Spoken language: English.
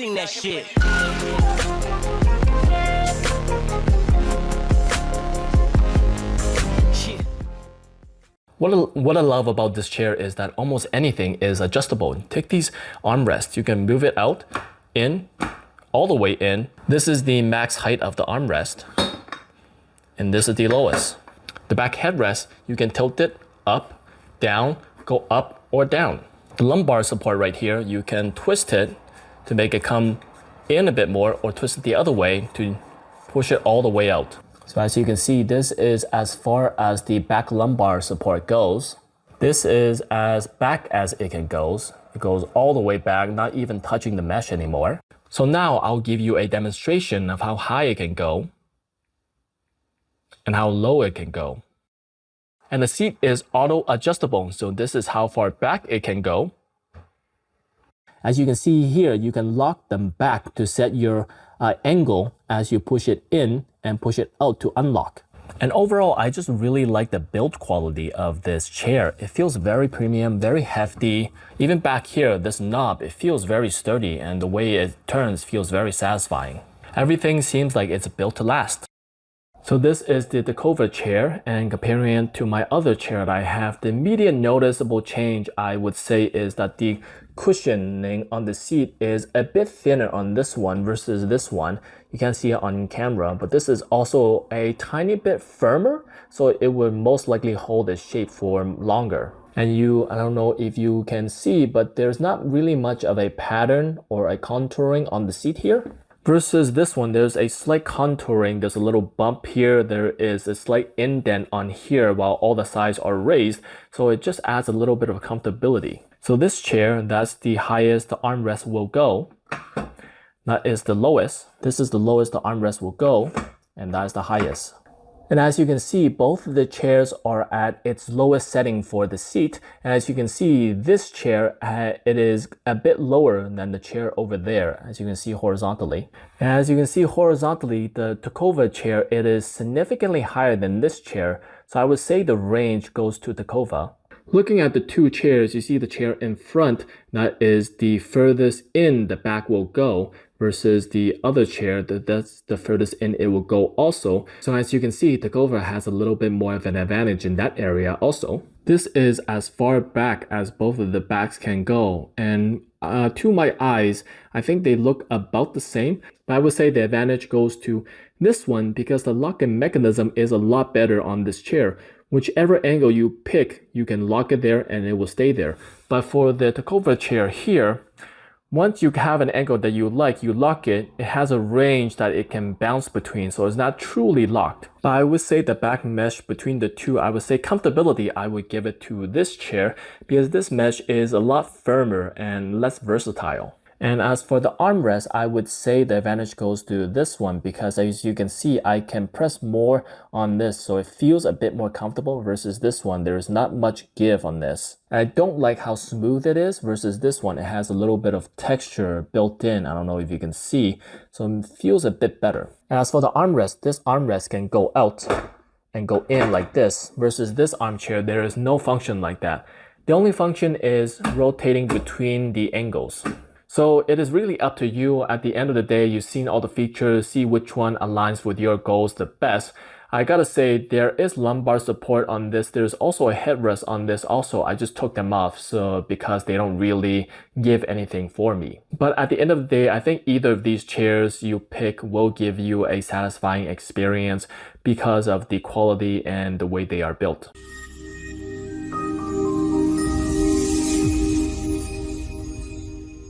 Sing that shit. What I love about this chair is that almost anything is adjustable. Take these armrests, you can move it out, in, all the way in. This is the max height of the armrest, and this is the lowest. The back headrest, you can tilt it up, down, go up or down. The lumbar support right here, you can twist it to make it come in a bit more, or twist it the other way to push it all the way out. So as you can see, this is as far as the back lumbar support goes. This is as back as it can goes. It goes all the way back, not even touching the mesh anymore. So now I'll give you a demonstration of how high it can go and how low it can go. And the seat is auto adjustable, so this is how far back it can go. As you can see here, you can lock them back to set your angle as you push it in and push it out to unlock. And overall, I just really like the build quality of this chair. It feels very premium, very hefty. Even back here, this knob, it feels very sturdy, and the way it turns feels very satisfying. Everything seems like it's built to last. So this is the Ticova chair, and comparing it to my other chair that I have, the immediate noticeable change I would say is that the cushioning on the seat is a bit thinner on this one versus this one. You can't see it on camera, but this is also a tiny bit firmer, so it will most likely hold its shape for longer. And I don't know if you can see, but there's not really much of a pattern or a contouring on the seat here. Versus this one, there's a slight contouring, there's a little bump here, there is a slight indent on here while all the sides are raised, so it just adds a little bit of comfortability. So this chair, that's the highest the armrest will go. That is the lowest. This is the lowest the armrest will go, and that is the highest. And as you can see, both of the chairs are at its lowest setting for the seat. And as you can see, this chair, it is a bit lower than the chair over there, as you can see horizontally. And as you can see horizontally, the Ticova chair, it is significantly higher than this chair. So I would say the range goes to Ticova. Looking at the two chairs, you see the chair in front, that is the furthest in the back will go, versus the other chair, that's the furthest in it will go also. So as you can see, Ticova has a little bit more of an advantage in that area also. This is as far back as both of the backs can go, and to my eyes, I think they look about the same, but I would say the advantage goes to this one because the locking mechanism is a lot better on this chair. Whichever angle you pick, you can lock it there and it will stay there. But for the Ticova chair here, once you have an angle that you like, you lock it, it has a range that it can bounce between, so it's not truly locked. But I would say the back mesh between the two, I would say comfortability, I would give it to this chair because this mesh is a lot firmer and less versatile. And as for the armrest, I would say the advantage goes to this one because as you can see, I can press more on this, so it feels a bit more comfortable versus this one. There's not much give on this. I don't like how smooth it is versus this one. It has a little bit of texture built in. I don't know if you can see, so it feels a bit better. And as for the armrest, this armrest can go out and go in like this versus this armchair. There is no function like that. The only function is rotating between the angles. So it is really up to you. At the end of the day, you've seen all the features, see which one aligns with your goals the best. I gotta say, there is lumbar support on this. There's also a headrest on this also. I just took them off because they don't really give anything for me. But at the end of the day, I think either of these chairs you pick will give you a satisfying experience because of the quality and the way they are built.